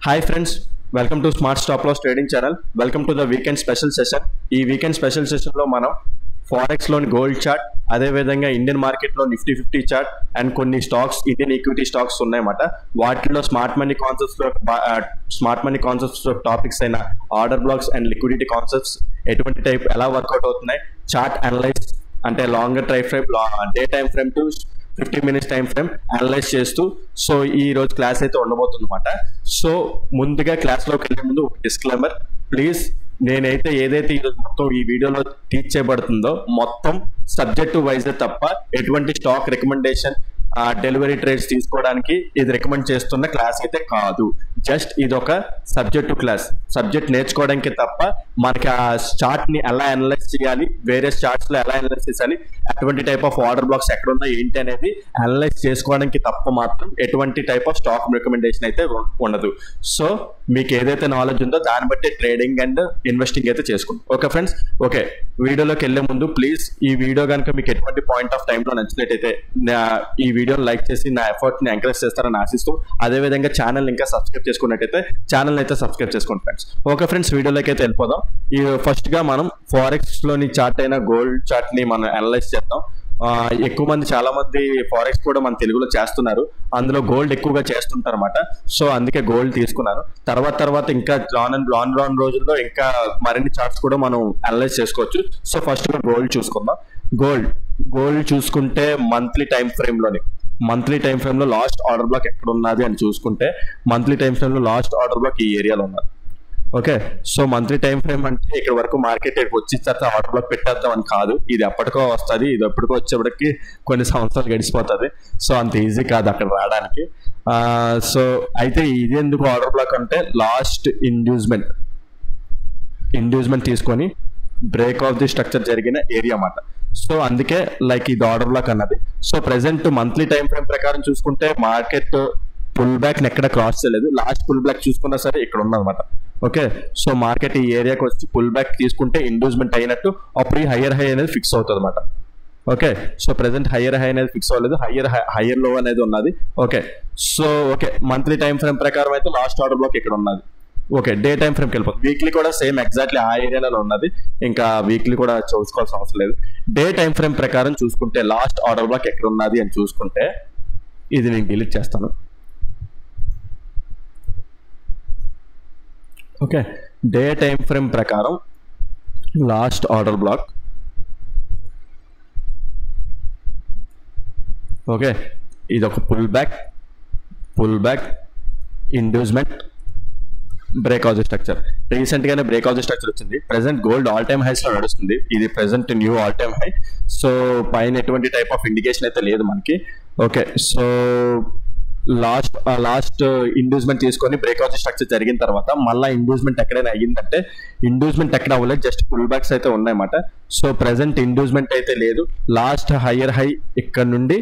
Hi friends, welcome to Smart Stop Loss Trading Channel. Welcome to the weekend special session. ఈ weekend special session లో మనం forex లోని gold chart, అదే విధంగా Indian market లో Nifty 50 chart and కొన్ని stocks, Indian equity stocks ఉన్నాయన్నమాట. వాటిలో స్మార్ట్ మనీ కాన్సెప్ట్స్ టాపిక్స్ అయిన order blocks and liquidity concepts ఎటువంటి టైప్ ఎలా వర్కౌట్ అవుతున్నాయి, చార్ట్ అనలైజ్ అంటే longer time frame, day time frame to 50 minutes time frame analyse చేస్తూ so ఈ రోజు క్లాస్ అయితే ఉండబోతుంది అనమాట. సో ముందుగా క్లాస్లోకి వెళ్ళే ముందు ఒక డిస్క్లైమర్, ప్లీజ్ నేనైతే ఏదైతే ఈరోజు మొత్తం ఈ వీడియోలో టీచ్ చేయబడుతుందో మొత్తం సబ్జెక్టు వైజ్ తప్ప ఎటువంటి స్టాక్ రికమెండేషన్, డెలివరీ ట్రేడ్స్ తీసుకోవడానికి ఇది రికమెండ్ చేస్తున్న క్లాస్ అయితే కాదు. జస్ట్ ఇది ఒక సబ్జెక్టు క్లాస్, సబ్జెక్ట్ నేర్చుకోవడానికి తప్ప మనకి ఆ చార్ట్ ని ఎలా అనలైజ్ చేయాలి, వేరే చార్ట్స్ లో ఎలా అనలైజ్ చేయాలి, అటువంటి టైప్ ఆఫ్ ఆర్డర్ బ్లాక్స్ ఎక్కడ ఉన్నాయి ఏంటి అనేది అనలైజ్ చేసుకోవడానికి తప్ప మాత్రం ఎటువంటి టైప్ ఆఫ్ స్టాక్ రికమెండేషన్ అయితే ఉండదు. సో మీకు ఏదైతే నాలెడ్జ్ ఉందో దాన్ని బట్టి ట్రేడింగ్ అండ్ ఇన్వెస్టింగ్ అయితే చేసుకోండి. ఓకే ఫ్రెండ్స్, ఓకే వీడియోలోకి వెళ్లే ముందు ప్లీజ్ ఈ వీడియో కనుక మీకు ఎటువంటి పాయింట్ ఆఫ్ టైంలో నచ్చినట్టయితే ఈ వీడియోని లైక్ చేసి నా ఎఫర్ట్ ని ఎంకరేజ్ చేస్తారని ఆశిస్తూ, అదే విధంగా ఛానల్ ఇంకా సబ్స్క్రైబ్ చేసుకున్నట్టయితే ఛానల్ అయితే సబ్స్క్రైబ్ చేసుకోండి ఫ్రెండ్స్. ఓకే ఫ్రెండ్స్, వీడియోలోకి అయితే వెళ్ళిపోదాం. ఈ ఫస్ట్ గా మనం ఫారెక్స్ లోని చార్ట్ అయిన గోల్డ్ చార్ట్ ని మనం అనలైజ్ చేద్దాం. ఎక్కువ మంది, చాలా మంది ఫారెక్స్ కూడా మన తెలుగులో చేస్తున్నారు, అందులో గోల్డ్ ఎక్కువగా చేస్తుంటారు అనమాట. సో అందుకే గోల్డ్ తీసుకున్నాను. తర్వాత ఇంకా రాను రోజుల్లో ఇంకా మరిన్ని చార్ట్స్ కూడా మనం అనలైజ్ చేసుకోవచ్చు. సో ఫస్ట్ గోల్డ్ చూసుకుందాం. గోల్డ్ చూసుకుంటే మంత్లీ టైం ఫ్రేమ్ లో లాస్ట్ ఆర్డర్ బ్లాక్ ఎక్కడ ఉన్నది అని చూసుకుంటే, మంత్లీ టైం ఫ్రేమ్ లో లాస్ట్ ఆర్డర్ బ్లాక్ ఈ ఏరియాలో ఉన్నది. Okay, so monthly time frame అంటే ఇక్కడ వరకు మార్కెట్ వచ్చి తర్వాత ఆర్డర్ బ్లాక్ పెట్టేద్దాం అని కాదు. ఇది ఎప్పటికో వస్తుంది, ఇది ఎప్పటికో వచ్చేప్పటికి కొన్ని సంవత్సరాలు గడిచిపోతుంది. సో అంత ఈజీ కాదు అక్కడ రావడానికి. సో అయితే ఇది ఎందుకు ఆర్డర్ బ్లాక్ అంటే, లాస్ట్ ఇండ్యూస్మెంట్ తీసుకొని బ్రేక్ ఆఫ్ ది స్ట్రక్చర్ జరిగిన ఏరియా అన్నమాట. సో అందుకే లైక్ ఇది ఆర్డర్ బ్లాక్ అన్నది. So present monthly time frame ప్రకారం చూసుకుంటే మార్కెట్ పుల్ బ్యాక్ ఎక్కడ క్రాస్ చేయలేదు. లాస్ట్ పుల్ బ్యాక్ చూసుకున్నా సరే ఇక్కడ ఉన్నదన్నమాట. ఓకే, సో మార్కెట్ ఈ ఏరియాకి వచ్చి పుల్ బ్యాక్ తీసుకుంటే ఇండ్యూస్మెంట్ అయినట్టు, అప్పుడు ఈ హయ్యర్ హై అనేది ఫిక్స్ అవుతుంది అనమాట. Okay, so present higher high అనేది ఫిక్స్ అవ్వలేదు, హయ్యర్ లో అనేది ఉన్నది. Okay, so okay monthly time frame ప్రకారం అయితే లాస్ట్ ఆర్డర్ బ్లాక్ ఇక్కడ ఉన్నది. ఓకే, డే టైం ఫ్రేమ్కి వెళ్ళిపోతుంది. వీక్లీ కూడా సేమ్ ఎగ్జాక్ట్లీ ఆ ఏరియాలో ఉన్నది, ఇంకా వీక్లీ కూడా చూసుకోవాల్సిన అవసరం లేదు. డే టైం ఫ్రేమ్ ప్రకారం చూసుకుంటే లాస్ట్ ఆర్డర్ బ్లాక్ ఎక్కడ ఉన్నది అని చూసుకుంటే, ఇది నేను డిలీట్ చేస్తాను. ఓకే, డే టైం ఫ్రేమ్ ప్రకారం లాస్ట్ ఆర్డర్ బ్లాక్, ఓకే ఇది ఒక pull back inducement, break of the structure. Recent గానే బ్రేక్ ఆఫ్ ది స్ట్రక్చర్ వచ్చింది. Present gold all time highs లో నడుస్తుంది. ఇది present new all time high. So పైన ఎటువంటి టైప్ ఆఫ్ ఇండికేషన్ అయితే లేదు మనకి. ఓకే, సో లాస్ట్ ఇండ్యూస్మెంట్ తీసుకొని బ్రేక్ ఆఫ్ ది స్ట్రక్చర్ జరిగిన తర్వాత మళ్ళీ ఇండ్యూస్మెంట్ ఎక్కడైనా అయ్యిందంటే, ఇండ్యూస్మెంట్ ఎక్కడ అవ్వలేదు, జస్ట్ పుల్ బ్యాక్స్ అయితే ఉన్నాయన్నమాట. సో ప్రెసెంట్ ఇండ్యూస్మెంట్ అయితే లేదు. లాస్ట్ హయ్యర్ హై ఇక్కడ నుండి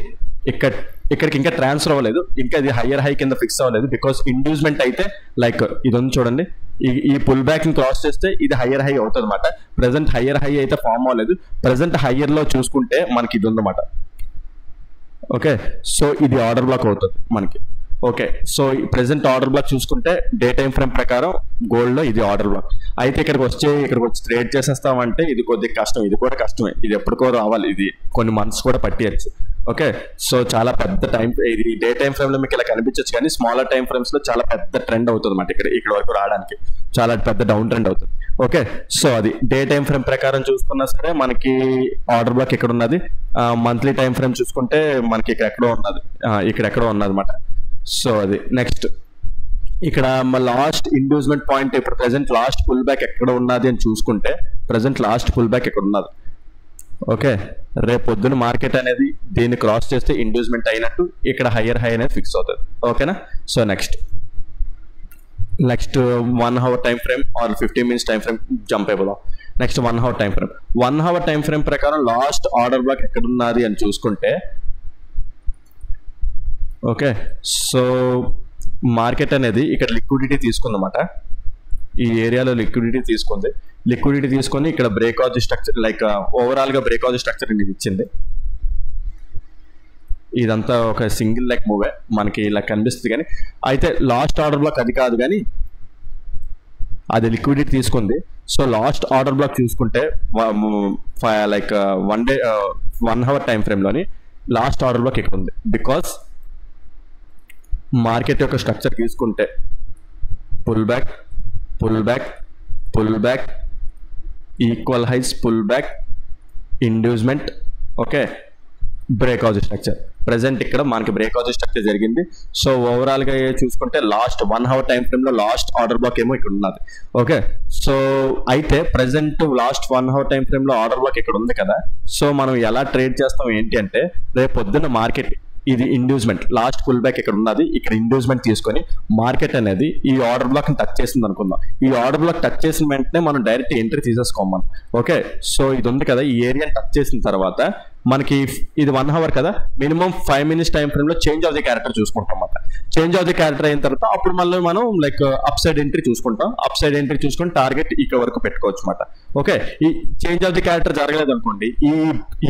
ఇక్కడికి ఇంకా ట్రాన్స్ఫర్ అవ్వలేదు, ఇంకా ఇది హయ్యర్ హై కింద ఫిక్స్ అవ్వలేదు. బికాస్ ఇండ్యూస్మెంట్ అయితే లైక్ ఇది ఉంది చూడండి, ఈ పుల్ బ్యాక్ ని క్రాస్ చేస్తే ఇది హయ్యర్ హై అవుతుంది అనమాట. ప్రెసెంట్ హయ్యర్ హై అయితే ఫామ్ అవ్వలేదు. ప్రెసెంట్ హయ్యర్ లో చూసుకుంటే మనకి ఇది ఉందన్నమాట. ఓకే, సో ఇది ఆర్డర్ బ్లాక్ అవుతుంది మనకి. Okay, so present order block చూసుకుంటే డే టైం ఫ్రేమ్ ప్రకారం గోల్డ్ లో ఇది ఆర్డర్ బ్లాక్. అయితే ఇక్కడికి వచ్చి ట్రేడ్ చేసేస్తామంటే ఇది కొద్దిగా కష్టం, ఇది కూడా కష్టమే, ఇది ఎప్పటికో రావాలి, ఇది కొన్ని మంత్స్ కూడా పట్టేయచ్చు. ఓకే, సో చాలా పెద్ద టైం, ఇది డే టైం ఫ్రేమ్ లో మీకు ఇలా కనిపించచ్చు, కానీ స్మాలర్ టైం ఫ్రేమ్స్ లో చాలా పెద్ద ట్రెండ్ అవుతుంది అన్నమాట. ఇక్కడ వరకు రావడానికి చాలా పెద్ద డౌన్ ట్రెండ్ అవుతుంది. ఓకే, సో అది డే టైం ఫ్రేమ్ ప్రకారం చూసుకున్నా సరే మనకి ఆర్డర్ బ్లాక్ ఇక్కడ ఉన్నది. మంత్లీ టైం ఫ్రేమ్ చూసుకుంటే మనకి ఇక్కడ ఎక్కడో ఉన్నది అనమాట. సో అది నెక్స్ట్ ఇక్కడ లాస్ట్ ఇండ్యూస్మెంట్ పాయింట్, ఇప్పుడు ప్రెసెంట్ లాస్ట్ పుల్ బ్యాక్ ఎక్కడ ఉన్నది అని చూసుకుంటే, ప్రెసెంట్ లాస్ట్ పుల్ బ్యాక్ ఎక్కడ ఉన్నది. ఓకే, రేపు పొద్దున మార్కెట్ అనేది దీన్ని క్రాస్ చేస్తే ఇండ్యూస్మెంట్ అయినట్టు ఇక్కడ హయ్యర్ హై అనేది ఫిక్స్ అవుతుంది. ఓకేనా, so next 1 hour time frame are 15 minutes time frame jump అయిపోదాం. నెక్స్ట్ 1 hour టైం ఫ్రేమ్ ప్రకారం లాస్ట్ ఆర్డర్ బ్లాక్ ఎక్కడ ఉన్నది అని చూసుకుంటే, ఓకే సో మార్కెట్ అనేది ఇక్కడ లిక్విడిటీ తీసుకుందన్నమాట. ఈ ఏరియాలో లిక్విడిటీ తీసుకొని ఇక్కడ break of the structure, like overall గా బ్రేక్ ఆఫ్ ది స్ట్రక్చర్ అనేది ఇచ్చింది. ఇదంతా ఒక సింగిల్ లెగ్ మూవే మనకి ఇలా కనిపిస్తుంది, కానీ అయితే లాస్ట్ ఆర్డర్ బ్లాక్ అది కాదు, కానీ అది లిక్విడిటీ తీసుకుంది. సో లాస్ట్ ఆర్డర్ బ్లాక్ చూసుకుంటే లైక్ 1 hour టైం ఫ్రేమ్లోని లాస్ట్ ఆర్డర్ బ్లాక్ ఇక్కడ ఉంది. బికాస్ మార్కెట్ యొక్క స్ట్రక్చర్ తీసుకుంటే pull back, pull back, pull back, equal highs, pull back, inducement, okay, breakout structure. Present ఇక్కడ మనకి బ్రేక్అవుట్ స్ట్రక్చర్ జరిగింది. సో ఓవరాల్గా చూసుకుంటే లాస్ట్ 1 hour టైం ఫ్రేమ్లో లాస్ట్ ఆర్డర్ బ్లాక్ ఏమో ఇక్కడ ఉన్నది. ఓకే, సో అయితే ప్రెసెంట్ లాస్ట్ 1 hour టైం ఫ్రేమ్లో ఆర్డర్ బ్లాక్ ఇక్కడ ఉంది కదా. సో మనం ఎలా ట్రేడ్ చేస్తాం ఏంటి అంటే, రేపు పొద్దున్న మార్కెట్ ఇది ఇండ్యూస్మెంట్ లాస్ట్ పుల్ బ్యాక్ ఇక్కడ ఉన్నది, ఇక్కడ ఇండ్యూస్మెంట్ తీసుకొని మార్కెట్ అనేది ఈ ఆర్డర్ బ్లాక్ ని టచ్ చేసింది అనుకుందాం. ఈ ఆర్డర్ బ్లాక్ టచ్ చేసిన వెంటనే మనం డైరెక్ట్ ఎంట్రీ తీసేసుకోం మనం. ఓకే, సో ఇది ఉంది కదా, ఈ ఏరియాని టచ్ చేసిన తర్వాత మనకి ఇది 1 hour కదా, మినిమం 5 minutes టైం ఫ్రేమ్ లో చేంజ్ ఆఫ్ ది క్యారెక్టర్ చూసుకుంటాం అన్నమాట. చేంజ్ ఆఫ్ ది క్యారెక్టర్ అయిన తర్వాత అప్పుడు మళ్ళీ మనం లైక్ అప్ సైడ్ ఎంట్రీ చూసుకుంటాం. అప్ సైడ్ ఎంట్రీ చూసుకొని టార్గెట్ ఇక్కడ వరకు పెట్టుకోవచ్చు అన్నమాట. ఓకే, ఈ చేంజ్ ఆఫ్ ది క్యారెక్టర్ జరగలేదు అనుకోండి,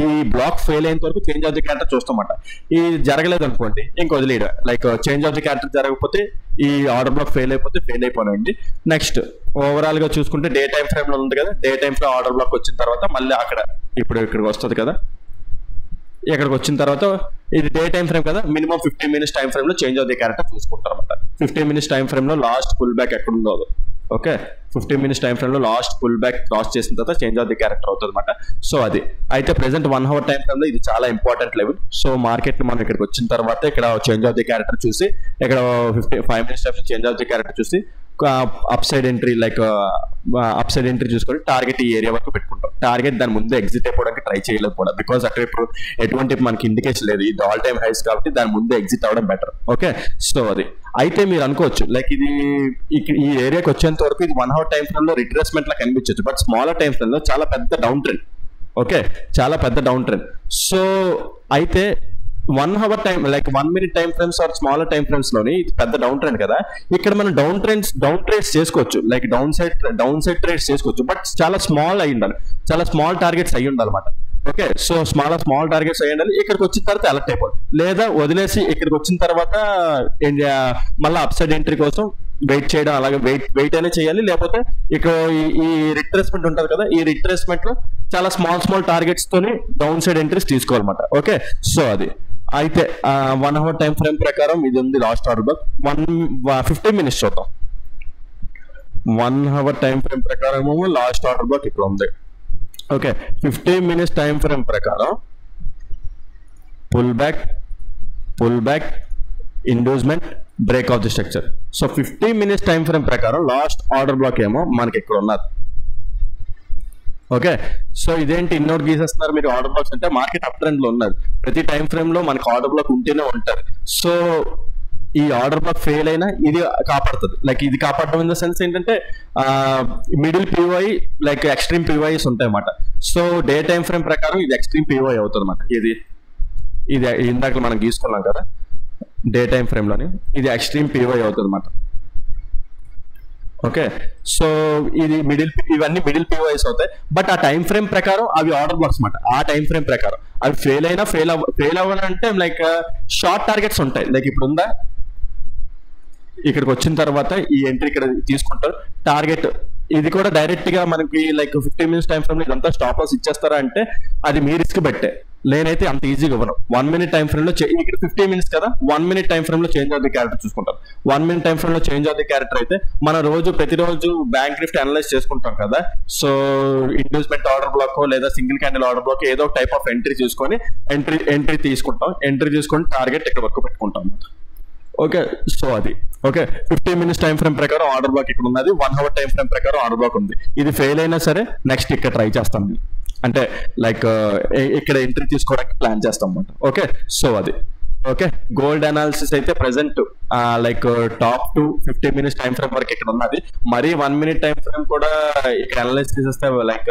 ఈ బ్లాక్ ఫెయిల్ అయిన వరకు చేంజ్ ఆఫ్ ది క్యారెక్టర్ చూస్తామన్నమాట. ఈ జరగలేదు అనుకోండి ఇంక వదిలేడు, like change of the character జరగకపోతే ఈ ఆర్డర్ బ్లాక్ ఫెయిల్ అయిపోయినండి. నెక్స్ట్ ఓవరాల్ గా చూసుకుంటే డే టైం ఫ్రేమ్ లో ఉంది కదా, day time frame order block వచ్చిన తర్వాత మళ్ళీ అక్కడ ఇక్కడికి వస్తుంది కదా, ఇక్కడికి వచ్చిన తర్వాత ఇది డే టైం ఫ్రేమ్ కదా, మినిమం 15 minutes టైం ఫ్రేమ్ లో చేంజ్ ఆఫ్ ది క్యారెక్టర్ చూసుకుంటారు అనమాట. 15 minutes టైం ఫ్రేమ్ లో లాస్ట్ పుల్ బ్యాక్ ఎక్కడ ఉందో, ఓకే, 15 minutes టైం ఫ్రేమ్ లో లాస్ట్ పుల్ బ్యాక్ క్రాస్ చేసిన తర్వాత చేంజ్ ఆఫ్ ది క్యారెక్టర్ అవుతుంది అనమాట. సో అది అయితే ప్రెసెంట్ 1 hour టైం ఫ్రేమ్ లో ఇది చాలా ఇంపార్టెంట్ లెవెల్. సో మార్కెట్ మనం ఇక్కడికి వచ్చిన తర్వాత ఇక్కడ చేంజ్ ఆఫ్ ది క్యారెక్టర్ చూసి, ఇక్కడ 5 minutes time change of the character చూసి upside entry like upside entry చూసుకొని టార్గెట్ ఈ ఏరియా వరకు పెట్టుకుంటాం. టార్గెట్ దాని ముందు ఎగ్జిట్ అయిపోవడానికి ట్రై చేయలేదు కూడా, బికాస్ అటు ఇప్పుడు ఎటువంటి మనకి ఇండికేషన్ లేదు, ఇది ఆల్ టైమ్ హైస్ కాబట్టి దాని ముందు ఎగ్జిట్ అవ్వడం బెటర్. ఓకే, సో అది అయితే మీరు అనుకోవచ్చు లైక్ ఇది ఈ ఏరియాకి వచ్చేంత వరకు ఇది 1 hour టైం ఫ్రేమ్ లో రిట్రేస్మెంట్ లా కనిపించవచ్చు, బట్ స్మాలర్ టైం ఫ్రేమ్ లో చాలా పెద్ద డౌన్ ట్రెండ్. ఓకే, చాలా పెద్ద డౌన్ ట్రెండ్. సో అయితే 1 hour time like 1 minute time frames or smaller time frames లోని ఇది పెద్ద డౌన్ ట్రెండ్ కదా, ఇక్కడ మనం డౌన్ ట్రేడ్స్ చేసుకోవచ్చు, లైక్ డౌన్ సైడ్ ట్రేడ్స్ చేసుకోవచ్చు, బట్ చాలా స్మాల్ అయి ఉండాలి, చాలా స్మాల్ టార్గెట్స్ అయి ఉండాలన్నమాట. ఓకే, సో స్మాల్ టార్గెట్స్ అయి ఉండాలి. ఇక్కడికి వచ్చిన తర్వాత అలర్ట్ అయిపోవాలి, లేదా వదిలేసి ఇక్కడికి వచ్చిన తర్వాత మళ్ళీ అప్ సైడ్ ఎంట్రీ కోసం వెయిట్ చేయడం, అలాగే వెయిట్ అయినా చేయాలి. లేకపోతే ఇక్కడ ఈ రిట్రేస్మెంట్ ఉంటుంది కదా, ఈ రిట్రేస్మెంట్ లో చాలా స్మాల్ టార్గెట్స్ తోని డౌన్ సైడ్ ఎంట్రీస్ తీసుకోవాలన్నమాట. ఓకే, సో అది అయితే 1 hour టైం ఫ్రేమ్ ప్రకారం ఇది ఉంది లాస్ట్ ఆర్డర్ బ్లాక్. 15 minutes చూద్దాం. 1 hour టైం ఫ్రేమ్ ప్రకారం లాస్ట్ ఆర్డర్ బ్లాక్ ఇక్కడ ఉంది. ఓకే, 15 minutes టైం ఫ్రేమ్ ప్రకారం pull back, inducement, break of the structure. So 15 minutes time frame ప్రకారం లాస్ట్ ఆర్డర్ బ్లాక్ ఏమో మనకి ఇక్కడ ఉన్నది. ఓకే, సో ఇదేంటి ఇన్నోట్ గీసేస్తున్నారు మీరు ఆర్డర్ బ్లాక్స్ అంటే, మార్కెట్ అప్ ట్రెండ్ లో ఉన్నది, ప్రతి టైం ఫ్రేమ్ లో మనకి ఆర్డర్ బ్లాక్ ఉంటేనే ఉంటుంది. సో ఈ ఆర్డర్ బ్లాక్ ఫెయిల్ అయినా ఇది కాపాడుతుంది, లైక్ ఇది కాపాడడం ఇన్ ద సెన్స్ ఏంటంటే మిడిల్ పివై లైక్ ఎక్స్ట్రీమ్ పివైస్ ఉంటాయి అన్నమాట. సో డే టైం ఫ్రేమ్ ప్రకారం ఇది ఎక్స్ట్రీమ్ పివై అవుతుంది అన్నమాట. ఇది ఇందాక మనం గీసుకున్నాం కదా డే టైం ఫ్రేమ్ లోని, ఇది ఎక్స్ట్రీమ్ పివై అవుతుంది అన్నమాట. ఓకే, సో ఇది ఇవన్నీ మిడిల్ పివైస్ అవుతాయి, బట్ ఆ టైం ఫ్రేమ్ ప్రకారం అవి ఆర్డర్ బ్లాక్స్ అన్నమాట. ఆ టైం ఫ్రేమ్ ప్రకారం అవి ఫెయిల్ అవ్వాలంటే లైక్ షార్ట్ టార్గెట్స్ ఉంటాయి. లైక్ ఇప్పుడు ఉందా, ఇక్కడికి వచ్చిన తర్వాత ఈ ఎంట్రీ ఇక్కడ తీసుకుంటారు టార్గెట్, ఇది కూడా డైరెక్ట్ గా మనకి లైక్ 15 minutes టైం ఫ్రేమ్ లో ఇదంతా స్టాప్ లాస్ ఇచ్చేస్తారా అంటే అది మీ రిస్క్ బట్టే, నేనైతే అంత ఈజీగా ఇవ్వను. 1 minute టైం ఫ్రేమ్ లో ఇక్కడ 15 minutes కదా, 1 minute టైం ఫ్రేమ్ లో చేంజ్ ఆఫ్ ది క్యారెక్టర్ చూసుకుంటాం. 1 minute టైం ఫ్రేమ్ లో చేంజ్ ఆఫ్ ది క్యారెక్టర్ అయితే మన ప్రతిరోజు బ్యాంక్ నిఫ్టీ అనలైజ్ చేసుకుంటాం కదా. సో ఇండ్యూస్మెంట్ ఆర్డర్ బ్లాక్ లేదా సింగిల్ క్యాండిల్ ఆర్డర్ బ్లాక్ ఏదో టైప్ ఆఫ్ ఎంట్రీ చూసుకొని ఎంట్రీ తీసుకుంటాం. ఎంట్రీ తీసుకొని టార్గెట్ ఇక్కడ వరకు పెట్టుకుంటాం. ఓకే, సో అది ఓకే 15 minutes టైం ఫ్రేమ్ ప్రకారం ఆర్డర్ బ్లాక్ ఇక్కడ ఉన్నది, 1 hour టైం ఫ్రేమ్ ప్రకారం ఆర్డర్ బ్లాక్ ఉంది. ఇది ఫెయిల్ అయినా సరే నెక్స్ట్ ఇక్కడ ట్రై చేస్తాం, అంటే లైక్ ఇక్కడ ఎంట్రీ తీసుకోవడానికి ప్లాన్ చేస్తాం అన్నమాట. ఓకే, సో అది ఓకే. గోల్డ్ అనాలిసిస్ అయితే present like top to 15 minutes time frame వరకు ఇక్కడ ఉన్నది. మరీ 1 minute టైం ఫ్రేమ్ కూడా ఇక్కడ అనలైజ్ చేస్తే లైక్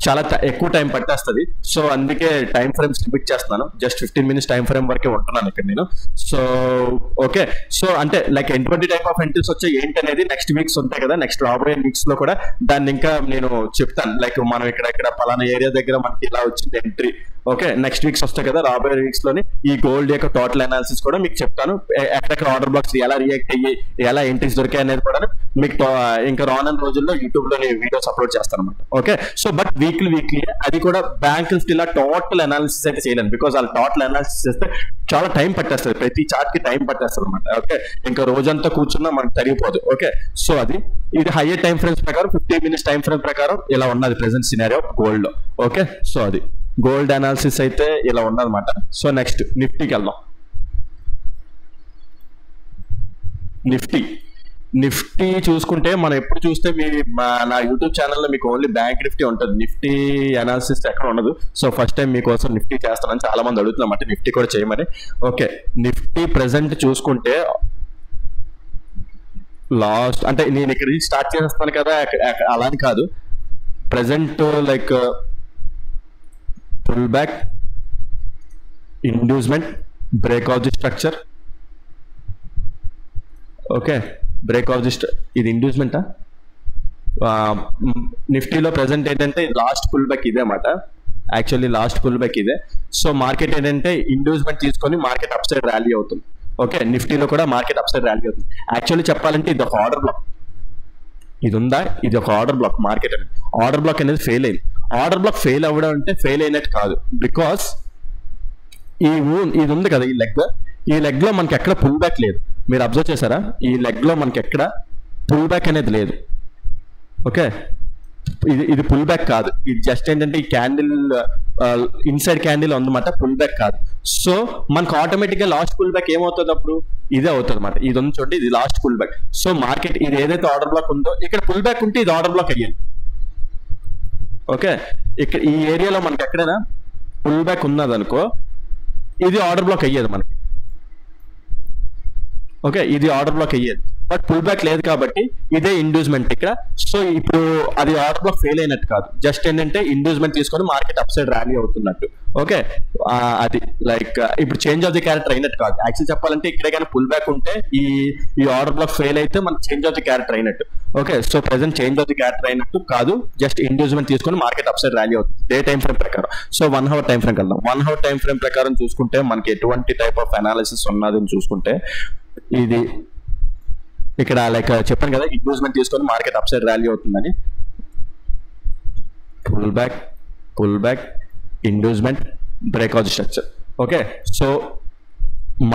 చాలా ఎక్కువ టైం పట్టేస్తుంది. సో అందుకే టైం ఫ్రేమ్స్ లిమిట్ చేస్తున్నాను, జస్ట్ 15 minutes టైం ఫ్రేమ్ వరకే ఉంటున్నాను ఇక్కడ నేను. సో ఓకే, సో అంటే లైక్ ఎటువంటి టైప్ ఆఫ్ ఎంట్రీస్ వచ్చాయి ఏంటి అనేది నెక్స్ట్ వీక్స్ ఉంటాయి కదా, నెక్స్ట్ రాబోయే వీక్స్ లో కూడా దాన్ని ఇంకా నేను చెప్తాను. లైక్ మనం ఇక్కడ పలానా ఏరియా దగ్గర మనకి ఇలా వచ్చింది ఎంట్రీ, ఓకే, నెక్స్ట్ వీక్స్ వస్తాయి కదా, రాబోయే వీక్స్ లోని ఈ గోల్డ్ యొక్క టోటల్ అనాలిసిస్ కూడా మీకు చెప్తాను. ఎక్కడెక్కడ ఆర్డర్ బ్లాక్స్ ఎలా రియాక్ట్ అయ్యి ఎలా ఎంట్రీస్ దొరికాయి అనేది కూడా మీకు ఇంకా రానున్న రోజుల్లో యూట్యూబ్ లో వీడియోస్ అప్లోడ్ చేస్తాను అనమాట. ఓకే, సో బట్ వీక్లీ అది కూడా బ్యాంక్ నిఫ్టీ ఇలా టోటల్ అనాలిసిస్ అయితే చేయలేను, బికాస్ వాళ్ళు టోటల్ అనాలిసిస్ చేస్తే చాలా టైం పట్టేస్తుంది, ప్రతి చార్ట్ కి టైం పట్టేస్తుంది అనమాట. ఓకే, ఇంకా రోజంతా కూర్చున్నా మనకు తరిగిపోదు. ఓకే, సో ఇది హైయర్ టైం ఫ్రేమ్స్ ప్రకారం 15 minutes టైం ఫ్రేమ్ ప్రకారం ఇలా ఉన్నది ప్రెసెంట్ సినారియో గోల్డ్ లో. ఓకే, సో అది గోల్డ్ అనాలిసిస్ అయితే ఇలా ఉన్నదన్నమాట. సో నెక్స్ట్ నిఫ్టీకి వెళ్దాం. నిఫ్టీ చూసుకుంటే మనం ఎప్పుడు చూస్తే నా యూట్యూబ్ ఛానల్లో మీకు ఓన్లీ బ్యాంక్ నిఫ్టీ ఉంటుంది, నిఫ్టీ అనాలిసిస్ ఎక్కడ ఉండదు. సో ఫస్ట్ టైం మీకోసం నిఫ్టీ చేస్తానని చాలా మంది అడుగుతున్నమాట, నిఫ్టీ కూడా చేయమని. ఓకే, నిఫ్టీ ప్రెసెంట్ చూసుకుంటే లాస్ట్ అంటే నేను ఇక్కడ స్టార్ట్ చేస్తాను కదా అలాని కాదు, present like pull back, inducement, break of the structure. Okay, break of the ఇది ఇండ్యూస్మెంటా? నిఫ్టీలో ప్రెసెంట్ ఏంటంటే లాస్ట్ పుల్ బ్యాక్ ఇదే అన్నమాట, యాక్చువల్లీ లాస్ట్ పుల్ బ్యాక్ ఇదే. సో మార్కెట్ ఏంటంటే ఇండ్యూస్మెంట్ తీసుకొని మార్కెట్ అప్ సైడ్ ర్యాలీ అవుతుంది. ఓకే, నిఫ్టీలో కూడా మార్కెట్ అప్ సైడ్ ర్యాలీ అవుతుంది. యాక్చువల్లీ చెప్పాలంటే ఇది ఒక ఆర్డర్ బ్లాక్, ఇది ఉందా, ఇది ఒక ఆర్డర్ బ్లాక్. మార్కెట్ అనేది ఆర్డర్ బ్లాక్ అనేది ఫెయిల్ అయింది. ఆర్డర్ బ్లాక్ ఫెయిల్ అవ్వడం అంటే ఫెయిల్ అయినట్టు కాదు, బికాస్ ఇది ఉంది కదా ఈ లెగ్ లో మనకి ఎక్కడ పుల్ బ్యాక్ లేదు. మీరు అబ్జర్వ్ చేశారా, ఈ లెగ్ లో మనకి ఎక్కడ పుల్ బ్యాక్ అనేది లేదు. ఓకే, ఇది పుల్ బ్యాక్ కాదు, ఇది జస్ట్ ఏంటంటే ఈ క్యాండిల్ ఇన్సైడ్ క్యాండిల్ ఉందన్నమాట, పుల్ బ్యాక్ కాదు. సో మనకు ఆటోమేటిక్ గా లాస్ట్ పుల్ బ్యాక్ ఏమవుతుంది, అప్పుడు ఇదే అవుతుంది అనమాట. ఇది ఉంది చూడండి, ఇది last pull back. So market ఇది ఏదైతే ఆర్డర్ బ్లాక్ ఉందో ఇక్కడ పుల్ బ్యాక్ ఉంటే ఇది ఆర్డర్ బ్లాక్ అయ్యేది. ఓకే, ఇక్కడ ఈ ఏరియాలో మనకి ఎక్కడైనా పుల్ బ్యాక్ ఉన్నదనుకో ఇది ఆర్డర్ బ్లాక్ అయ్యేది మనకి. ఓకే, ఇది ఆర్డర్ బ్లాక్ అయ్యేది, బట్ పుల్ బ్యాక్ లేదు కాబట్టి ఇదే ఇండ్యూస్మెంట్ ఇక్కడ. సో ఇప్పుడు అది ఆర్డర్ బ్లాక్ ఫెయిల్ అయినట్టు కాదు, జస్ట్ ఏంటంటే ఇండ్యూస్మెంట్ తీసుకొని మార్కెట్ అప్ సైడ్ ర్యాలీ అవుతున్నట్టు. ఓకే, అది లైక్ ఇప్పుడు చేంజ్ ఆఫ్ ది క్యారెక్టర్ అయినట్టు కాదు. యాక్చువల్ చెప్పాలంటే ఇక్కడే కానీ పుల్ బ్యాక్ ఉంటే ఈ ఆర్డర్ బ్లాక్ ఫెయిల్ అయితే మనకి చేంజ్ ఆఫ్ ది క్యారెక్టర్ అయినట్టు. Okay, so present change of the character అయినట్టు కాదు, జస్ట్ ఇండ్యూస్మెంట్ తీసుకొని మార్కెట్ అప్ సైడ్ ర్యాలీ అవుతుంది డే టైం ఫ్రేమ్ ప్రకారం. సో 1 hour టైం ఫ్రేమ్ వెళ్దాం. 1 hour టైం ఫ్రేమ్ ప్రకారం చూసుకుంటే మనకి ఎటువంటి టైప్ ఆఫ్ అనాలిసిస్ ఉన్నదని చూసుకుంటే ఇది ఇక్కడ లైక్ చెప్పాను కదా, ఇండ్యూస్మెంట్ తీసుకొని మార్కెట్ అప్ సైడ్ ర్యాలీ అవుతుందని. Pull back, inducement, break of the structure. Okay, so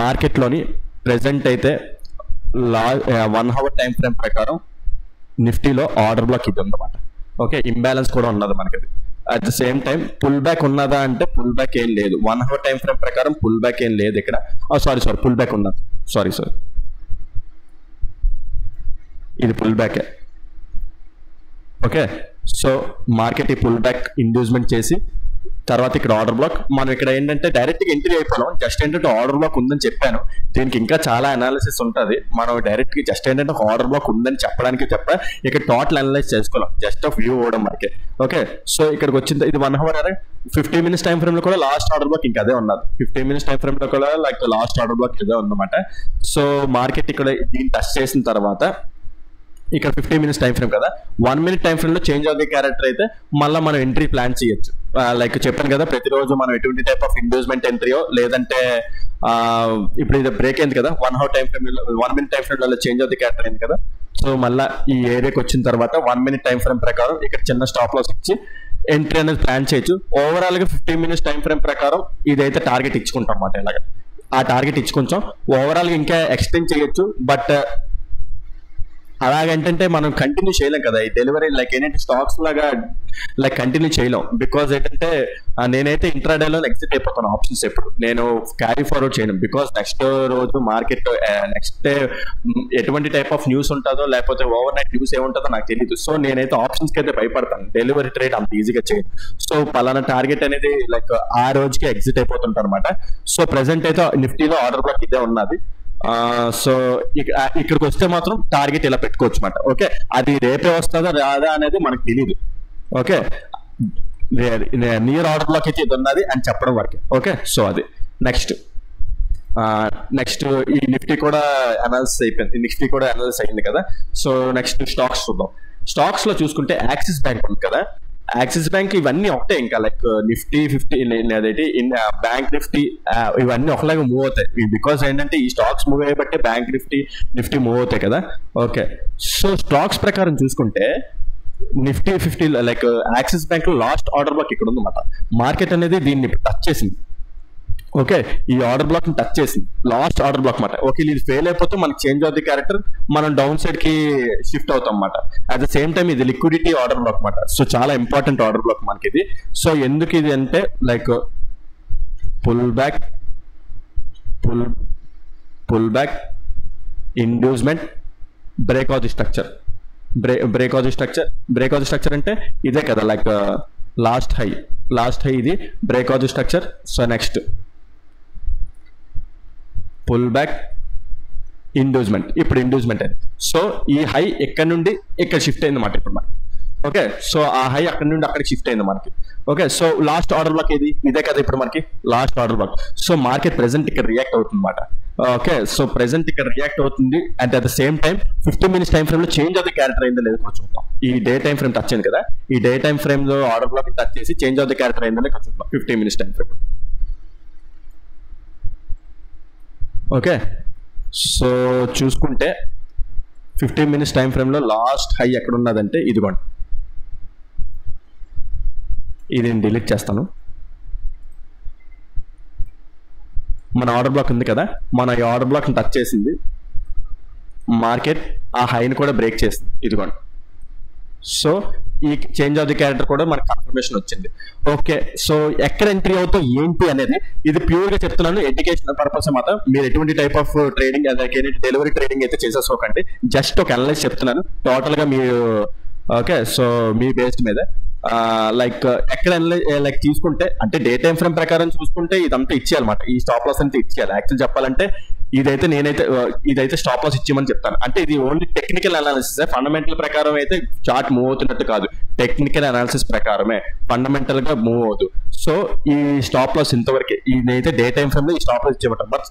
మార్కెట్లోని ప్రెసెంట్ అయితే 1 hour టైం ఫ్రేమ్ ప్రకారం నిఫ్టీలో ఆర్డర్ బ్లాక్ ఇది ఉందన్నమాట. ఓకే, ఇంబ్యాలెన్స్ కూడా ఉన్నది మనకి. At the same time pull back ఉన్నదా అంటే పుల్ బ్యాక్ ఏం లేదు. 1 hour టైం ఫ్రేమ్ ప్రకారం పుల్ బ్యాక్ ఏం లేదు ఇక్కడ. సారీ పుల్ బ్యాక్ ఉన్నది, సారీ ఇది పుల్ బ్యాకే. ఓకే, సో మార్కెట్ ఈ పుల్ బ్యాక్ ఇండ్యూస్మెంట్ చేసి తర్వాత ఇక్కడ ఆర్డర్ బ్లాక్. మనం ఇక్కడ ఏంటంటే డైరెక్ట్గా ఎంట్రీ అయిపోయాం, జస్ట్ ఏంటంటే ఆర్డర్ బ్లాక్ ఉందని చెప్పాను. దీనికి ఇంకా చాలా అనాలిసిస్ ఉంటుంది, మనం డైరెక్ట్గా జస్ట్ ఏంటంటే ఆర్డర్ బ్లాక్ ఉందని చెప్పడానికి ఇక్కడ టోటల్ అనలైజ్ చేసుకోవాలి, జస్ట్ వ్యూ అవ్వడం మనకి. ఓకే, సో ఇక్కడికి వచ్చింది ఇది 1 hour 15 minutes టైం ఫ్రేమ్ లో కూడా లాస్ట్ ఆర్డర్ బ్లాక్ ఇంకా అదే ఉన్నది. 15 minutes టైం ఫ్రేమ్ లో కూడా లైక్ లాస్ట్ ఆర్డర్ బ్లాక్ ఇదే ఉందన్నమాట. సో మార్కెట్ ఇక్కడ దీన్ని టచ్ చేసిన తర్వాత ఇక్కడ 15 minutes టైం ఫ్రేమ్ కదా, 1 minute టైం ఫ్రేమ్ లో చేంజ్ ఆఫ్ ది క్యారెక్టర్ అయితే మళ్ళీ మనం ఎంట్రీ ప్లాన్ చేయొచ్చు. లైక్ చెప్పాను కదా, ప్రతిరోజు మనం ఎటువంటి టైప్ ఆఫ్ ఇండ్యూస్మెంట్ ఎంట్రీయో లేదంటే ఇప్పుడు ఇది బ్రేక్ అయింది కదా 1 hour time frame 1 minute time frame లో చేంజ్ ఆఫ్ ది క్యారెక్టర్ అయింది కదా. సో మళ్ళీ ఈ ఏరియాకి వచ్చిన తర్వాత 1 minute టైం ఫ్రేమ్ ప్రకారం ఇక్కడ చిన్న స్టాప్ లాస్ ఇచ్చి ఎంట్రీ అనేది ప్లాన్ చేయొచ్చు. ఓవరాల్ గా 15 minutes టైం ఫ్రేమ్ ప్రకారం ఇదైతే టార్గెట్ ఇచ్చుకుంటాం అన్నమాట. ఇలాగ ఆ టార్గెట్ ఇచ్చుకుంటాం, ఓవరాల్ గా ఇంకా ఎక్స్టెండ్ చేయొచ్చు. బట్ అలాగంటే మనం కంటిన్యూ చేయలేం కదా ఈ డెలివరీ, లైక్ ఏంటంటే స్టాక్స్ లాగా లైక్ కంటిన్యూ చేయలేం. బికాజ్ ఏంటంటే నేనైతే ఇంట్రాడేలో ఎగ్జిట్ అయిపోతాను ఆప్షన్స్, ఎప్పుడు నేను క్యారీ ఫార్వర్డ్ చేయను. బికాజ్ నెక్స్ట్ రోజు మార్కెట్ నెక్స్ట్ డే ఎటువంటి టైప్ ఆఫ్ న్యూస్ ఉంటుందో లేకపోతే ఓవర్ నైట్ న్యూస్ ఏముంటుందో నాకు తెలియదు. సో నేనైతే ఆప్షన్స్కి అయితే భయపడతాను, డెలివరీ ట్రేడ్ అంత ఈజీగా చేయను. సో పలానా టార్గెట్ అనేది లైక్ ఆ రోజుకి ఎగ్జిట్ అయిపోతుంటారు అనమాట. సో ప్రెసెంట్ అయితే నిఫ్టీలో ఆర్డర్ బ్లాక్ ఇదే ఉన్నది. సో ఇక్కడికి వస్తే మాత్రం టార్గెట్ ఇలా పెట్టుకోవచ్చు అనమాట. ఓకే, అది రేపే వస్తుందా రాదా అనేది మనకు తెలియదు. ఓకే, నియర్ ఆర్డర్ బ్లాక్ అయితే ఇది ఉన్నది అని చెప్పడం వరకే. ఓకే, సో అది నెక్స్ట్ ఈ నిఫ్టీ కూడా అనాలిసిస్ అయిపోయింది, నిఫ్టీ కూడా అనాలిసిస్ అయింది కదా. సో నెక్స్ట్ స్టాక్స్ చూద్దాం. స్టాక్స్ లో చూసుకుంటే యాక్సిస్ బ్యాంక్ ఉంది కదా, యాక్సిస్ బ్యాంక్ ఇవన్నీ ఒకటే, ఇంకా లైక్ నిఫ్టీ 50 అదేంటి బ్యాంక్ నిఫ్టీ ఇవన్నీ ఒకలాగా మూవ్ అవుతాయి. బికాస్ ఏంటంటే ఈ స్టాక్స్ మూవ్ అయ్యబట్టే బ్యాంక్ నిఫ్టీ మూవ్ అవుతాయి కదా. ఓకే, సో స్టాక్స్ ప్రకారం చూసుకుంటే నిఫ్టీ 50 లైక్ యాక్సిస్ బ్యాంక్ లో లాస్ట్ ఆర్డర్ బ్లాక్ ఇక్కడ ఉందన్నమాట. మార్కెట్ అనేది దీన్ని టచ్ చేసింది. ఓకే, ఈ ఆర్డర్ బ్లాక్ ని టచ్ చేసింది, లాస్ట్ ఆర్డర్ బ్లాక్ మాట. ఓకే, ఇది ఫెయిల్ అయిపోతే మనకి చేంజ్ ఆఫ్ ది క్యారెక్టర్, మనం డౌన్ సైడ్ కి షిఫ్ట్ అవుతాం అన్నమాట. అట్ ద సేమ్ టైం ఇది లిక్విడిటీ ఆర్డర్ బ్లాక్ మాట. సో చాలా ఇంపార్టెంట్ ఆర్డర్ బ్లాక్ మనకి ఇది. సో ఎందుకు ఇది అంటే like pull back inducement break of the structure. Break of the structure అంటే ఇదే కదా, లైక్ లాస్ట్ హై ఇది break of the structure. So next pull back inducement. ఇప్పుడు ఇండ్యూస్మెంట్ అది. సో ఈ హై ఎక్కడి నుండి ఇక్కడ షిఫ్ట్ అయింది అన్నమాట ఇప్పుడు మనకి. ఓకే, సో ఆ హై అక్కడి నుండి అక్కడికి షిఫ్ట్ అయింది మనకి. Okay, so last order black ఏది, ఇదే కదా ఇప్పుడు మనకి last order black. So market present ఇక్కడ రియాక్ట్ అవుతుంది అన్నమాట. ఓకే, సో ప్రెసెంట్ ఇక్కడ రియాక్ట్ అవుతుంది. And at the same time 15 minutes time frame లో చేంజ్ ఆఫ్ ది క్యారెక్టర్ అయిందో లేదో చూద్దాం. ఈ డే టైం ఫ్రేమ్ టచ్ అయింది కదా, ఈ డే టైం ఫ్రేమ్ లో ఆర్డర్ బ్లాక్ టచ్ చేసి చేంజ్ ఆఫ్ ది క్యారెక్టర్ అయిందో చూద్దాం 15 minutes time frame. Okay, so చూసుకుంటే 15 minutes టైం ఫ్రేమ్ లో లాస్ట్ హై ఎక్కడ ఉన్నదంటే ఇదిగోండి, ఇది నేను డిలీట్ చేస్తాను. మన ఆర్డర్ బ్లాక్ ఉంది కదా, మన ఈ ఆర్డర్ బ్లాక్ టచ్ చేసింది, మార్కెట్ ఆ హైని కూడా బ్రేక్ చేసింది ఇదిగోండి. సో ఈ చేంజ్ ఆఫ్ ది క్యారెక్టర్ కూడా మనకు కన్ఫర్మేషన్ వచ్చింది. ఓకే, సో ఎక్కడ ఎంట్రీ అవుతాం ఏంటి అనేది ఇది ప్యూర్ గా చెప్తున్నాను, ఎడ్యుకేషన్ పర్పస్ మాత్రం. మీరు ఎటువంటి type of trading delivery trading అయితే చేసేసుకోకండి, జస్ట్ ఒక అనలైజ్ చెప్తున్నాను టోటల్ గా మీరు. ఓకే, సో మీ బేస్డ్ మీద లైక్ ఎక్కడ లైక్ తీసుకుంటే అంటే డే టైం ఫ్రేమ్ ప్రకారం చూసుకుంటే ఇదంతా ఇచ్చేయాలన్నమాట. ఈ స్టాప్ లాస్ అంతా ఇచ్చేయాలి. యాక్చువల్ చెప్పాలంటే ఇదైతే స్టాప్ లాస్ ఇచ్చేయమని చెప్తాను. అంటే ఇది ఓన్లీ టెక్నికల్ అనాలిసిస్, ఫండమెంటల్ ప్రకారం అయితే చార్ట్ మూవ్ అవుతున్నట్టు కాదు, టెక్నికల్ అనాలిసిస్ ప్రకారమే ఫండమెంటల్ గా మూవ్ అవుతుంది. సో ఈ స్టాప్ లాస్ ఇంతవరకే, ఇదైతే డే టైం ఫ్రేమ్ లో ఈ స్టాప్ లాస్ ఇచ్చేయమంటాం. బట్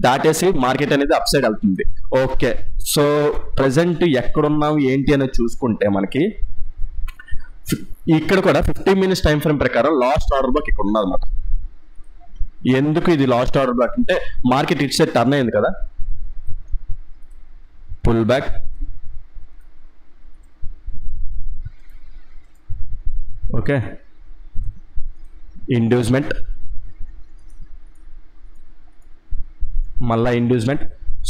దాటేసి మార్కెట్ అనేది అప్ సైడ్ వెళ్తుంది. ఓకే, సో ప్రెసెంట్ ఎక్కడున్నాం ఏంటి అనేది చూసుకుంటే మనకి ఇక్కడ కూడా 15 minutes టైం ఫ్రేమ్ ప్రకారం లాస్ట్ ఆర్డర్ బ్లాక్ ఇక్కడ ఉన్నదన్నమాట. ఎందుకు ఇది లాస్ట్ ఆర్డర్ బ్లాక్ అంటే మార్కెట్ ఇట్ సైడ్ టర్న్ అయింది కదా, పుల్ బ్యాక్, ఓకే, ఇండ్యూస్మెంట్, మళ్ళా ఇండ్యూస్మెంట్.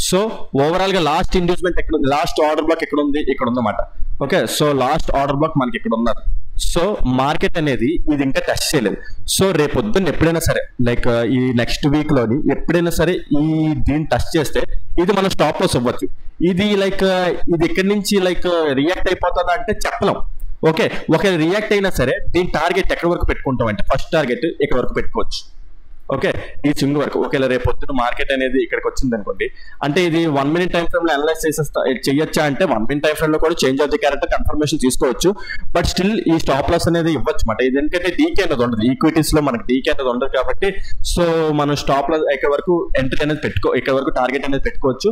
సో ఓవరాల్ గా లాస్ట్ ఇండ్యూస్మెంట్ ఎక్కడ ఉంది, లాస్ట్ ఆర్డర్ బ్లాక్ ఎక్కడ ఉంది, ఇక్కడ ఉందన్నమాట. Okay, so last order block మనకి ఇక్కడ ఉన్నారు. సో మార్కెట్ అనేది ఇది ఇంకా టెస్ట్ చేయలేదు. సో రేపొద్దున్న ఎప్పుడైనా సరే లైక్ ఈ నెక్స్ట్ వీక్ లోని ఎప్పుడైనా సరే దీన్ని టెస్ట్ చేస్తే ఇది మనం స్టాప్ లాస్ అవ్వచ్చు. ఇది లైక్ ఇది ఎక్కడి నుంచి లైక్ రియాక్ట్ అయిపోతుందా అంటే చెప్పలేం. ఓకే, ఒకవేళ రియాక్ట్ అయినా సరే దీని టార్గెట్ ఎక్కడి వరకు పెట్టుకుంటాం అంటే ఫస్ట్ టార్గెట్ ఇక్కడ వరకు పెట్టుకోవచ్చు. ఓకే, ఈ సింగ్ వరకు. ఒకవేళ రేపు పొద్దున మార్కెట్ అనేది ఇక్కడికి వచ్చింది అనుకోండి, అంటే ఇది 1 minute టైం ఫ్రేమ్ లో అనలైజ్ చేయొచ్చా అంటే 1 minute టైం ఫ్రేమ్ లో కూడా change of the character confirmation తీసుకోవచ్చు. బట్ స్టిల్ ఈ స్టాప్ లాస్ అనేది ఇవ్వచ్చు అన్నమాట. ఇది ఎందుకంటే డీకే అనేది ఉండదు, ఈక్విటీస్ లో మనకి డీకే అనేది ఉండదు కాబట్టి సో మనం స్టాప్ లాస్ ఇక్కడ వరకు ఎంట్రీ అనేది ఇక్కడ వరకు టార్గెట్ అనేది పెట్టుకోవచ్చు.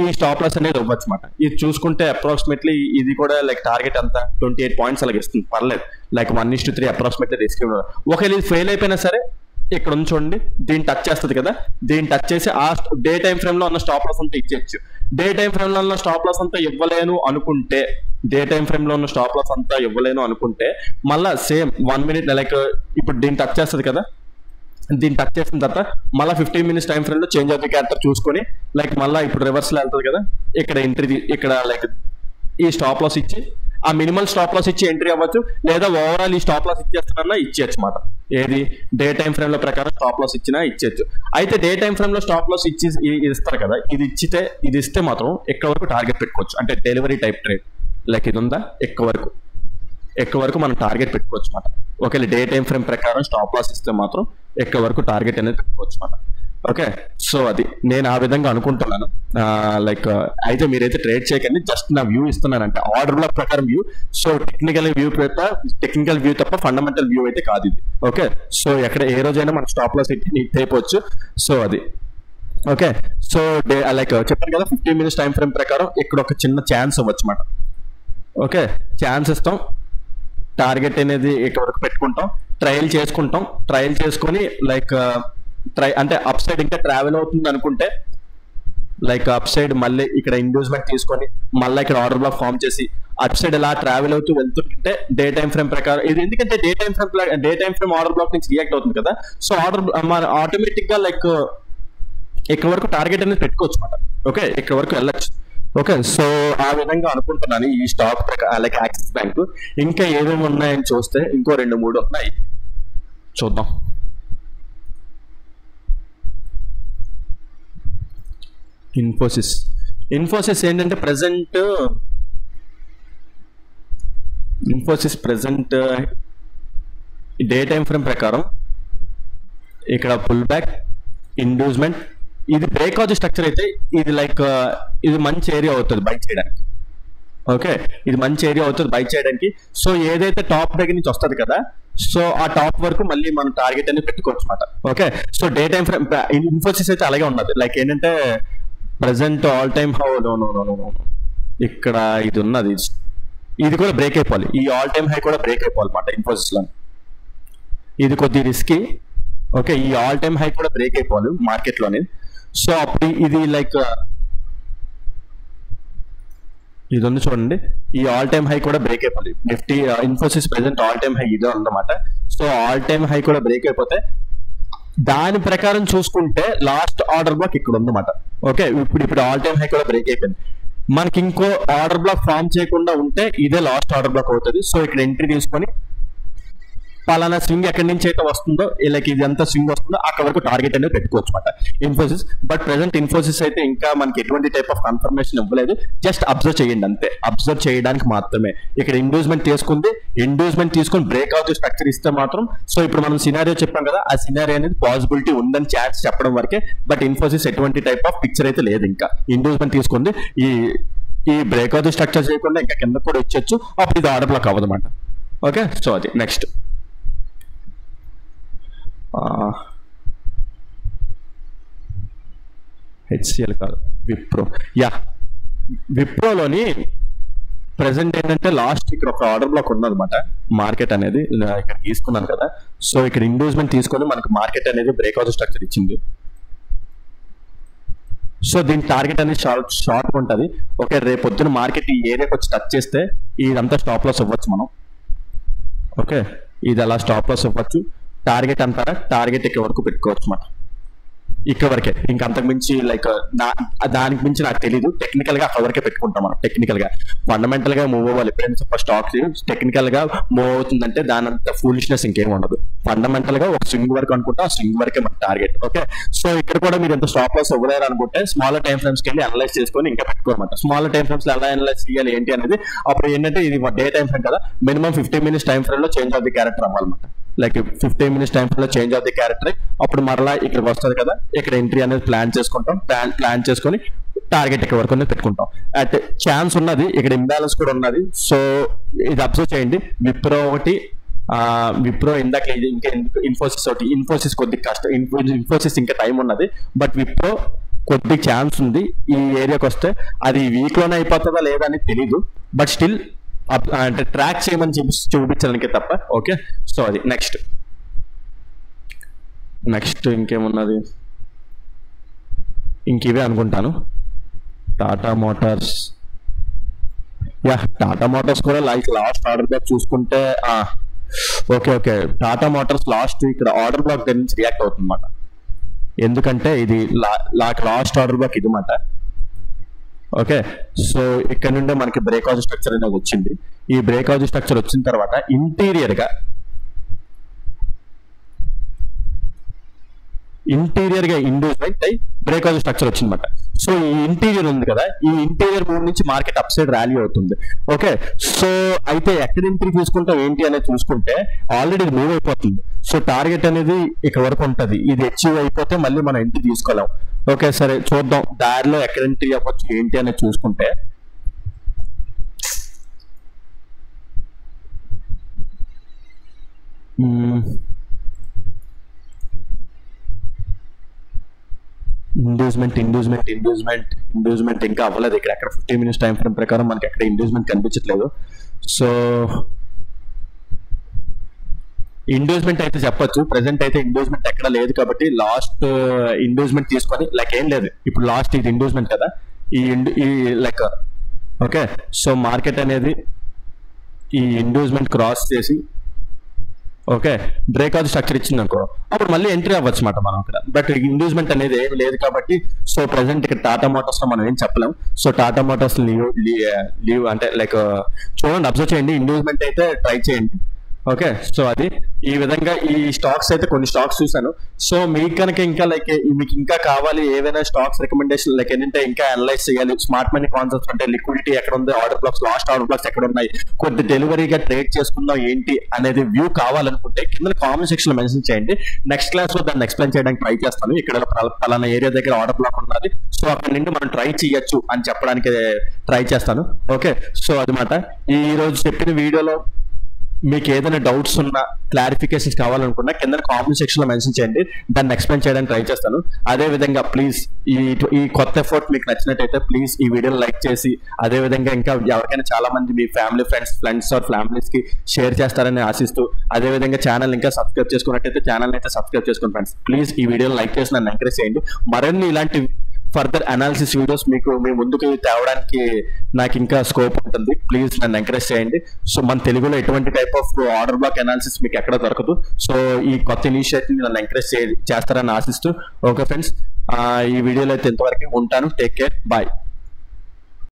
ఈ స్టాప్ లాస్ అనేది ఇవ్వచ్చు అన్నమాట. ఇది చూసుకుంటే అప్రాక్సిమేట్లీ ఇది కూడా లైక్ టార్గెట్ అంతా 28 points అలాగే ఇస్తుంది, పర్లేదు. Like 1:3 approximately risk. ఒకవేళ ఇది ఫెయిల్ అయిపోయినా సరే ఇక్కడ ఉంది చూడండి, దీన్ని టచ్ చేస్తుంది కదా, దీన్ని టచ్ చేసి ఆ డే టైం ఫ్రేమ్ లో ఉన్న స్టాప్ లాస్ అంతా ఇచ్చేయచ్చు. డే టైం ఫ్రేమ్ లో ఉన్న స్టాప్ లాస్ అంతా ఇవ్వలేను అనుకుంటే మళ్ళా సేమ్ 1 minute లైక్ ఇప్పుడు దీన్ని టచ్ చేస్తుంది కదా, దీన్ని టచ్ చేసిన తర్వాత మళ్ళీ 15 minutes టైం ఫ్రేమ్ లో చేంజ్ ఆఫ్ ది క్యారెక్టర్ చూసుకొని లైక్ మళ్ళీ ఇప్పుడు రివర్స్ లో వెళ్తుంది కదా, ఇక్కడ ఎంట్రీ ఇక్కడ లైక్ ఈ స్టాప్ లాస్ ఇచ్చి ఆ మినిమల్ స్టాప్ లాస్ ఇచ్చి ఎంట్రీ అవ్వచ్చు, లేదా ఓవరాల్ ఈ స్టాప్ లాస్ ఇచ్చేస్తున్నా ఇచ్చేయచ్చు మాట. ఏది డే టైం ఫ్రేమ్ లో ప్రకారం స్టాప్ లాస్ ఇచ్చినా ఇచ్చేయచ్చు. అయితే డే టైం ఫ్రేమ్ లో స్టాప్ లాస్ ఇస్తారు కదా, ఇది ఇస్తే మాత్రం ఎక్కడ వరకు టార్గెట్ పెట్టుకోవచ్చు. అంటే డెలివరీ టైప్ ట్రేడ్ లైక్ ఇది ఉందా, ఎక్క వరకు మనం టార్గెట్ పెట్టుకోవచ్చు మాట. ఒకవేళ డే టైం ఫ్రేమ్ ప్రకారం స్టాప్ లాస్ ఇస్తే మాత్రం ఎక్క వరకు టార్గెట్ అనేది పెట్టుకోవచ్చు మాట. ఓకే, సో అది నేను ఆ విధంగా అనుకుంటున్నాను. లైక్ అయితే మీరైతే ట్రేడ్ చేయకండి, జస్ట్ నా వ్యూ ఇస్తున్నానంటే ఆర్డర్ బ్లాక్ ప్రకారం వ్యూ. సో టెక్నికల్ వ్యూ తప్ప ఫండమెంటల్ వ్యూ అయితే కాదు ఇది. ఓకే, సో ఎక్కడ ఏ రోజైనా మనం స్టాప్ లాస్ అయిపోవచ్చు. సో అది ఓకే, సో లైక్ చెప్పాను కదా 15 minutes టైం ఫ్రేమ్ ప్రకారం ఇక్కడ ఒక చిన్న ఛాన్స్ అవ్వచ్చు అన్నమాట. ఓకే, ఛాన్స్ ఇస్తాం. టార్గెట్ అనేది ఇక్కడ వరకు పెట్టుకుంటాం, ట్రయల్ చేసుకొని లైక్ అంటే అప్ సైడ్ ఇంకా ట్రావెల్ అవుతుంది అనుకుంటే లైక్ అప్ సైడ్ మళ్ళీ ఇక్కడ ఇండ్యూస్మెంట్ తీసుకొని మళ్ళీ ఇక్కడ ఆర్డర్ బ్లాక్ ఫామ్ చేసి అప్ సైడ్ ఎలా ట్రావెల్ అవుతూ వెళ్తుంటే డే టైం ఫ్రేమ్ ప్రకారం ఇది ఎందుకంటే day time frame order black నుంచి రియాక్ట్ అవుతుంది కదా. సో ఆర్డర్ మన ఆటోమేటిక్ గా లైక్ ఇక్కడ వరకు టార్గెట్ అనేది పెట్టుకోవచ్చు అనమాట. ఓకే, ఇక్కడ వరకు వెళ్ళచ్చు. ఓకే, సో ఆ విధంగా అనుకుంటున్నాను ఈ స్టాక్ లైక్ యాక్సిస్ బ్యాంక్. ఇంకా ఏమేమి ఉన్నాయని చూస్తే ఇంకో 2-3 ఉన్నాయి, చూద్దాం. ఇన్ఫోసిస్ ఏంటంటే ప్రెసెంట్ డే టైం ఫ్రేమ్ ప్రకారం ఇక్కడ పుల్ బ్యాక్, ఇండ్యూస్మెంట్, ఇది బ్రేక్అవుట్ స్ట్రక్చర్ అయితే ఇది లైక్ ఇది మంచి ఏరియా అవుతుంది బై చేయడానికి. ఓకే, ఇది మంచి ఏరియా అవుతుంది బై చేయడానికి. సో ఏదైతే టాప్ దగ్గర నుంచి వస్తుంది కదా, సో ఆ టాప్ వరకు మళ్ళీ మనం టార్గెట్ అనేది పెట్టుకోవచ్చు అనమాట. Okay, so day time frame Infosys అయితే అలాగే ఉన్నది. లైక్ ఏంటంటే ప్రెసెంట్ ఆల్ టైమ్ హౌ ఇక్కడ ఇది ఉన్నది, ఇది కూడా బ్రేక్ అయిపోవాలి, ఈ ఆల్ టైమ్ హై కూడా బ్రేక్ అయిపోవాలి అనమాట ఇన్ఫోసిస్ లో. ఇది కొద్ది రిస్కీ. ఓకే, ఈ ఆల్ టైమ్ హై కూడా బ్రేక్ అయిపోవాలి మార్కెట్ లోనే. సో అప్పుడు ఇది లైక్ ఇది ఉంది చూడండి, ఈ ఆల్ టైమ్ హై కూడా బ్రేక్ అయిపోవాలి. Nifty Infosys present all time high ఇదే ఉందన్నమాట. సో ఆల్ టైమ్ హై కూడా బ్రేక్ అయిపోతే దాని ప్రకారం చూసుకుంటే లాస్ట్ ఆర్డర్ బ్లాక్ ఇక్కడ ఉందన్నమాట. ఓకే, ఇప్పుడు ఆల్ టైమ్ హై కూడా బ్రేక్ అయిపోయింది. మనకి ఇంకో ఆర్డర్ బ్లాక్ ఫామ్ చేయకుండా ఉంటే ఇదే లాస్ట్ ఆర్డర్ బ్లాక్ అవుతుంది. సో ఇక్కడ ఎంట్రీ తీసుకొని పలానా స్వింగ్ ఎక్కడి నుంచి అయితే వస్తుందో లైక్ ఇది ఎంత స్వింగ్ వస్తుందో అక్కడ వరకు టార్గెట్ అనేది పెట్టుకోవచ్చు అనమాట ఇన్ఫోసిస్. బట్ ప్రెసెంట్ ఇన్ఫోసిస్ అయితే ఇంకా మనకి ఎటువంటి టైప్ ఆఫ్ కన్ఫర్మేషన్ ఇవ్వలేదు, జస్ట్ అబ్జర్వ్ చేయండి అంతే, అబ్జర్వ్ చేయడానికి మాత్రమే. ఇక్కడ ఇండ్యూస్మెంట్ తీసుకొని బ్రేక్అవుట్ స్ట్రక్చర్ ఇస్తే మాత్రం, సో ఇప్పుడు మనం సినారియో చెప్పాం కదా, ఆ సినారియో అనేది పాసిబిలిటీ ఉందని ఛాన్స్ చెప్పడం వరకే. బట్ ఇన్ఫోసిస్ ఎటువంటి టైప్ ఆఫ్ పిక్చర్ అయితే లేదు. ఇంకా ఇండ్యూస్మెంట్ తీసుకుంది, ఈ బ్రేక్అవుట్ స్ట్రక్చర్ చేయకుండా ఇంకా కింద కూడా ఇచ్చొచ్చు, అప్పుడు ఇది ఆర్డర్ బ్లాక్ అవ్వదు అనమాట. ఓకే, సో అది నెక్స్ట్ హెచ్సిఎల్ కాదు, విప్రోలోని ప్రెసెంట్ ఏంటంటే లాస్ట్ ఇక్కడ ఒక ఆర్డర్ బ్లాక్ ఉందన్నమాట. మార్కెట్ అనేది ఇక్కడ తీసుకున్నాను కదా, సో ఇక్కడ ఇండ్యూస్మెంట్ తీసుకొని మనకు మార్కెట్ అనేది బ్రేక్అవుట్ స్ట్రక్చర్ ఇచ్చింది. సో దీని టార్గెట్ అనేది షార్ట్ ఉంటుంది. ఓకే, రేపు పొద్దున మార్కెట్ ఈ ఏరియాకి వచ్చి టచ్ చేస్తే ఇదంతా స్టాప్ లాస్ అవ్వచ్చు మనం. ఓకే, ఇది అలా స్టాప్ లాస్ అవ్వచ్చు. టార్గెట్ అంటారా, టార్గెట్ ఇక్కడ వరకు పెట్టుకోవచ్చు అన్నమాట, ఇక్కడ వరకే. ఇంకా అంతకు మించి లైక్ దానికి మించి నాకు తెలీదు. టెక్నికల్ గా అక్కడ వరకే పెట్టుకుంటాం మనం. టెక్నికల్ గా ఫండమెంటల్ గా మూవ్ అవ్వాలి. ఎప్పుడైనా స్టాక్ టెక్నికల్ గా మూవ్ అవుతుందంటే దాని అంత ఫూలిష్నెస్ ఇంకేం ఉండదు. ఫండమెంటల్ గా ఒక స్వింగ్ వరకు అనుకుంటే ఆ స్వింగ్ వరకే మన టార్గెట్. ఓకే, సో ఇక్కడ కూడా మీరు ఎంత స్టాప్ లాస్ ఇవ్వలేరు అనుకుంటే స్మాలర్ టైం ఫ్రేమ్స్ కి వెళ్ళి అనలైజ్ చేసుకొని ఇంకా పెట్టుకోమాట. స్మాలర్ టైం ఫ్రేమ్స్ ఎలా అనలైజ్ చేయాలి ఏంటి అనేది అప్పుడు ఏంటంటే ఇది డే టైం ఫ్రేమ్ కదా, మినిమం 15 minutes టైం ఫ్రేమ్ లో చేంజ్ ఆఫ్ ది క్యారెక్టర్ అవ్వాలన్నమాట. లైక్ 15 minutes టైం ఫ్రేమ్ లో చేంజ్ ఆఫ్ ది క్యారెక్టర్ అప్పుడు మరలా ఇక్కడికి వస్తుంది కదా, ఇక్కడ ఎంట్రీ అనేది ప్లాన్ చేసుకొని టార్గెట్ ఇక్కడ వరకు పెట్టుకుంటాం. అట్ ఛాన్స్ ఉన్నది, ఇక్కడ ఇంబ్యాలెన్స్ కూడా ఉన్నది. సో ఇది అబ్జర్వ్ చేయండి. విప్రో ఇందాక ఇంకా ఇన్ఫోసిస్ కొద్ది కష్టం, ఇన్ఫోసిస్ ఇంకా టైం ఉన్నది. బట్ విప్రో కొద్ది ఛాన్స్ ఉంది ఈ ఏరియాకి వస్తే. అది వీక్ లోనే అయిపోతుందా లేదా అని తెలీదు, బట్ స్టిల్ అంటే ట్రాక్ చేయమని చూపించడానికి తప్ప. ఓకే, సో అది నెక్స్ట్ ఇంకేమున్నది, ఇంకివే అనుకుంటాను. టాటా మోటార్స్ కూడా లైక్ లాస్ట్ ఆర్డర్ బ్లాక్ చూసుకుంటే ఓకే టాటా మోటార్స్ లాస్ట్ ఇక్కడ ఆర్డర్ బ్లాక్ దగ్గర నుంచి రియాక్ట్ అవుతుంది అన్నమాట. ఎందుకంటే ఇది లాస్ట్ ఆర్డర్ బ్లాక్ ఇది మాట. ఓకే, సో ఇక్కడ నుండే మనకి బ్రేక్అవుట్ స్ట్రక్చర్ అనేది వచ్చింది. ఈ బ్రేక్అవుట్ స్ట్రక్చర్ వచ్చిన తర్వాత ఇంటీరియర్ గా ఇండ్యూస్మెంట్ అయి బ్రేక్అవుట్ స్ట్రక్చర్ వచ్చిందన్నమాట. సో ఈ ఇంటీరియర్ ఉంది కదా, ఈ ఇంటీరియర్ మూవ్ నుంచి మార్కెట్ అప్ సైడ్ ర్యాలీ అవుతుంది. ఓకే, సో అయితే ఎక్కడ ఎంట్రీ తీసుకుంటాం ఏంటి అనేది చూసుకుంటే ఆల్రెడీ మూవ్ అయిపోతుంది. సో టార్గెట్ అనేది ఇక్కడ వరకు ఉంటుంది. ఇది అచీవ్ అయిపోతే మళ్ళీ మనం ఎంట్రీ తీసుకోలేం. ఓకే, సరే చూద్దాం దారిలో ఎక్కడ ఎంట్రీ అవ్వచ్చు ఏంటి అనేది చూసుకుంటే ఇండ్యూస్మెంట్ ఇంకా అవ్వలేదు. ఇక్కడ 15 minutes టైం ఫ్రేమ్ ప్రకారం మనకి అక్కడ ఇండ్యూస్మెంట్ కనిపించట్లేదు. సో ఇండోస్మెంట్ అయితే చెప్పొచ్చు. ప్రెసెంట్ అయితే ఇండోస్మెంట్ ఎక్కడ లేదు కాబట్టి లాస్ట్ ఇండోస్మెంట్ తీసుకొని లైక్ ఏం లేదు. ఇప్పుడు లాస్ట్ ఇది ఇండోస్మెంట్ కదా, ఈ లైక్ ఓకే. సో మార్కెట్ అనేది ఈ ఇండోస్మెంట్ క్రాస్ చేసి ఓకే బ్రేక్అవుట్ స్ట్రక్చర్ ఇచ్చింది అనుకో, అప్పుడు మళ్ళీ ఎంట్రీ అవ్వచ్చు అనమాట మనం అక్కడ. బట్ ఇండోస్మెంట్ అనేది ఏమి లేదు కాబట్టి సో ప్రెసెంట్ ఇక్కడ టాటా మోటార్స్ లో మనం ఏం చెప్పలేం. సో టాటా మోటార్స్ లీవ్ అంటే లైక్ చూడండి, అబ్జర్వ్ చేయండి, ఇండోస్మెంట్ అయితే ట్రై చేయండి. ఓకే. సో అది ఈ విధంగా ఈ స్టాక్స్ అయితే కొన్ని స్టాక్స్ చూసాను. సో మీకు కనుక ఇంకా లైక్ మీకు ఇంకా కావాలి ఏవైనా స్టాక్స్ రికమెండేషన్ లైక్ ఏంటంటే ఇంకా అనలైజ్ చేయాలి, స్మార్ట్ మనీ కాన్సెప్ట్స్ అంటే లిక్విడిటీ ఎక్కడ ఉంది, order blocks last order blocks ఎక్కడ ఉన్నాయి, కొద్ది డెలివరీగా ట్రేడ్ చేసుకుందాం ఏంటి అనేది వ్యూ కావాలనుకుంటే కింద కామెంట్ సెక్షన్ లో మెన్షన్ చేయండి. నెక్స్ట్ క్లాస్ లో దాన్ని ఎక్స్ప్లెయిన్ చేయడానికి ట్రై చేస్తాను. ఇక్కడ పలానా ఏరియా దగ్గర ఆర్డర్ బ్లాక్ ఉన్నది, సో అక్కడ నుండి మనం ట్రై చేయొచ్చు అని చెప్పడానికి ట్రై చేస్తాను. ఓకే. సో అదనమాట ఈ రోజు చెప్పిన వీడియోలో. మీకు ఏదైనా డౌట్స్ ఉన్నా క్లారిఫికేషన్స్ కావాలనుకున్నా కింద కామెంట్ సెక్షన్ లో మెన్షన్ చేయండి, దాన్ని ఎక్స్ప్లెయిన్ చేయడానికి ట్రై చేస్తాను. అదే విధంగా ప్లీజ్ ఈ కొత్త ఎఫర్ట్ మీకు నచ్చినట్టయితే ప్లీజ్ ఈ వీడియోని లైక్ చేసి, అదే విధంగా ఇంకా ఎవరికైనా చాలా మంది మీ ఫ్యామిలీ ఫ్రెండ్స్ ఆర్ ఫ్యామిలీస్ కి షేర్ చేస్తారని ఆశిస్తూ, అదే విధంగా ఛానల్ ఇంకా సబ్స్క్రైబ్ చేసుకున్నట్టయితే ఛానల్ అయితే సబ్స్క్రైబ్ చేసుకోండి ఫ్రెండ్స్. ప్లీజ్ ఈ వీడియోని లైక్ చేసి నన్ను ఎంకరేజ్ చేయండి. మరిన్ని ఇలాంటి ఫర్దర్ అనాలిసిస్ వీడియోస్ మీకు మీ ముందుకు తేవడానికి నాకు ఇంకా స్కోప్ ఉంటుంది. ప్లీజ్ నన్ను ఎంకరేజ్ చేయండి. సో మన తెలుగులో ఎటువంటి type of order black analysis మీకు ఎక్కడ దొరకదు. సో ఈ కొత్త ఇనిషియేటివ్ నన్ను ఎంకరేజ్ చేస్తారని ఆశిస్తూ ఓకే ఫ్రెండ్స్, ఈ వీడియోలో అయితే ఇంతవరకు ఉంటాను. Take care, bye.